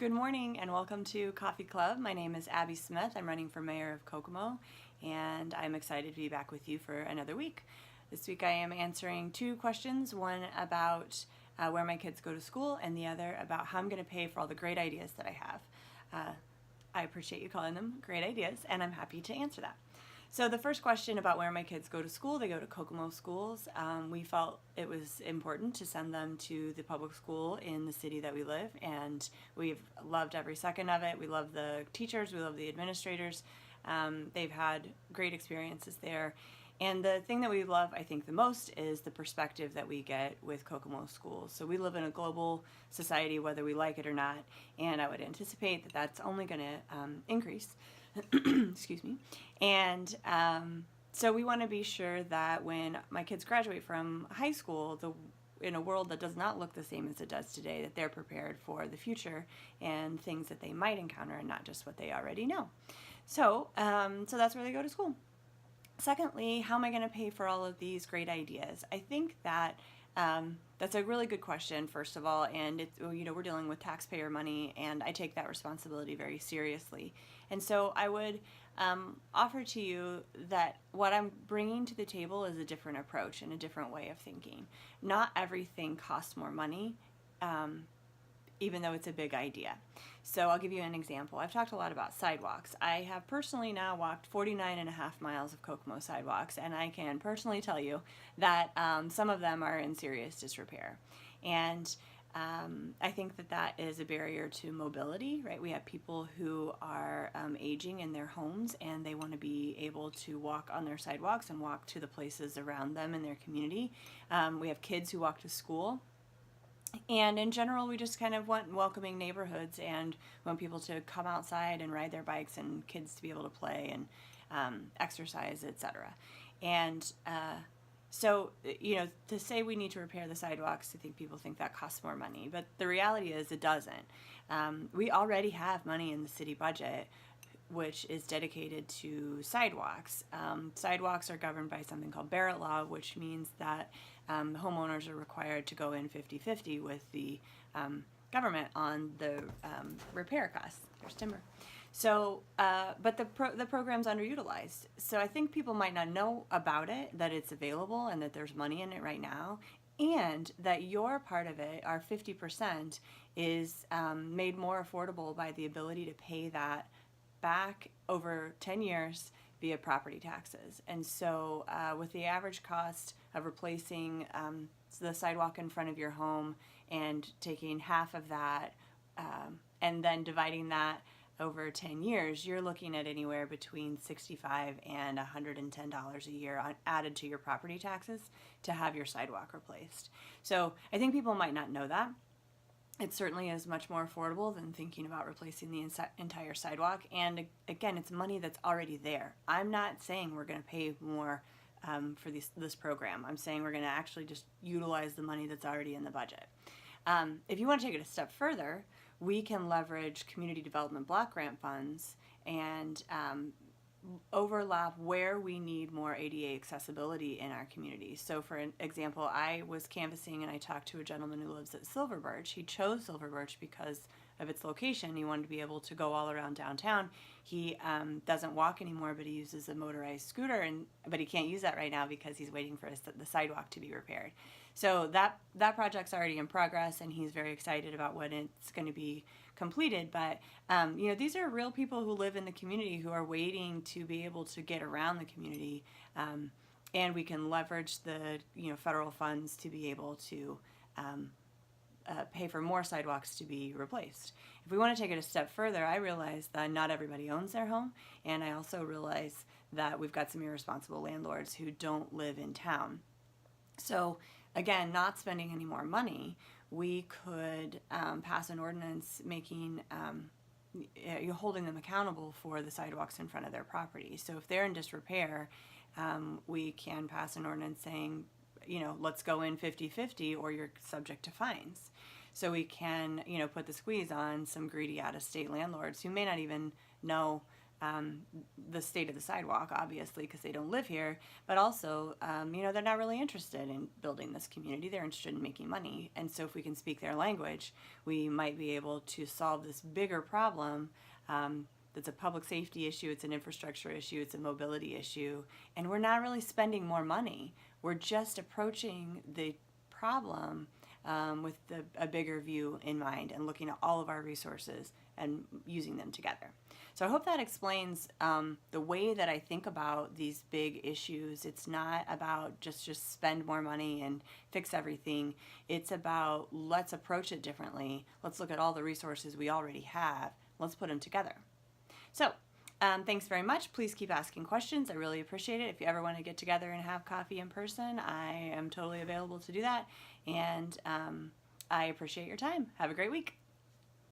Good morning and welcome to Coffee Club. My name is Abby Smith. I'm running for mayor of Kokomo and I'm excited to be back with you for another week. This week I am answering two questions, one about where my kids go to school and the other about how I'm going to pay for all the great ideas that I have. I appreciate you calling them great ideas and I'm happy to answer that. So the first question about where my kids go to school, they go to Kokomo schools. We felt it was important to send them to the public school in the city that we live, and we've loved every second of it. We love the teachers, we love the administrators. They've had great experiences there. And the thing that we love, I think, the most is the perspective that we get with Kokomo schools. So we live in a global society, whether we like it or not, and I would anticipate that that's only going to increase. Excuse me. And so we want to be sure that when my kids graduate from high school, in a world that does not look the same as it does today, that they're prepared for the future and things that they might encounter and not just what they already know. So that's where they go to school. Secondly, how am I going to pay for all of these great ideas? I think that that's a really good question, first of all, and we're dealing with taxpayer money, and I take that responsibility very seriously. And so I would offer to you that what I'm bringing to the table is a different approach and a different way of thinking. Not everything costs more money, even though it's a big idea. So I'll give you an example. I've talked a lot about sidewalks. I have personally now walked 49.5 miles of Kokomo sidewalks, and I can personally tell you that some of them are in serious disrepair. And I think that is a barrier to mobility, right? We have people who are aging in their homes and they want to be able to walk on their sidewalks and walk to the places around them in their community. We have kids who walk to school. And in general, we just kind of want welcoming neighborhoods and want people to come outside and ride their bikes and kids to be able to play and exercise, etc. And so, to say we need to repair the sidewalks, I think people think that costs more money. But the reality is it doesn't. We already have money in the city budget which is dedicated to sidewalks. Sidewalks are governed by something called Barrett Law, which means that homeowners are required to go in 50-50 with the government on the repair costs. There's timber. So, but the program's underutilized. So I think people might not know about it, that it's available and that there's money in it right now, and that your part of it, our 50%, is made more affordable by the ability to pay that back over 10 years via property taxes. And so with the average cost of replacing the sidewalk in front of your home and taking half of that and then dividing that over 10 years, you're looking at anywhere between $65 and $110 a year added to your property taxes to have your sidewalk replaced. So I think people might not know that. It certainly is much more affordable than thinking about replacing the entire sidewalk. And again, it's money that's already there. I'm not saying we're going to pay more for this program. I'm saying we're going to actually just utilize the money that's already in the budget. If you want to take it a step further, we can leverage community development block grant funds and overlap where we need more ADA accessibility in our community. So for an example, I was canvassing and I talked to a gentleman who lives at Silver Birch. He chose Silver Birch because of its location. He wanted to be able to go all around downtown. He doesn't walk anymore, but he uses a motorized scooter, but he can't use that right now because he's waiting for the sidewalk to be repaired. So that project's already in progress, and he's very excited about when it's going to be completed. But these are real people who live in the community who are waiting to be able to get around the community, and we can leverage the federal funds to be able to pay for more sidewalks to be replaced. If we want to take it a step further, I realize that not everybody owns their home, and I also realize that we've got some irresponsible landlords who don't live in town. So again, not spending any more money, we could pass an ordinance making holding them accountable for the sidewalks in front of their property. So if they're in disrepair, we can pass an ordinance saying, let's go in 50-50 or you're subject to fines. So we can, put the squeeze on some greedy out-of-state landlords who may not even know the state of the sidewalk, obviously, because they don't live here, but also, they're not really interested in building this community. They're interested in making money. And so if we can speak their language, we might be able to solve this bigger problem that's a public safety issue, it's an infrastructure issue, it's a mobility issue, and we're not really spending more money. We're just approaching the problem with a bigger view in mind and looking at all of our resources and using them together. So I hope that explains the way that I think about these big issues. It's not about just spend more money and fix everything. It's about let's approach it differently. Let's look at all the resources we already have. Let's put them together. So thanks very much. Please keep asking questions. I really appreciate it. If you ever want to get together and have coffee in person, I am totally available to do that. And I appreciate your time. Have a great week.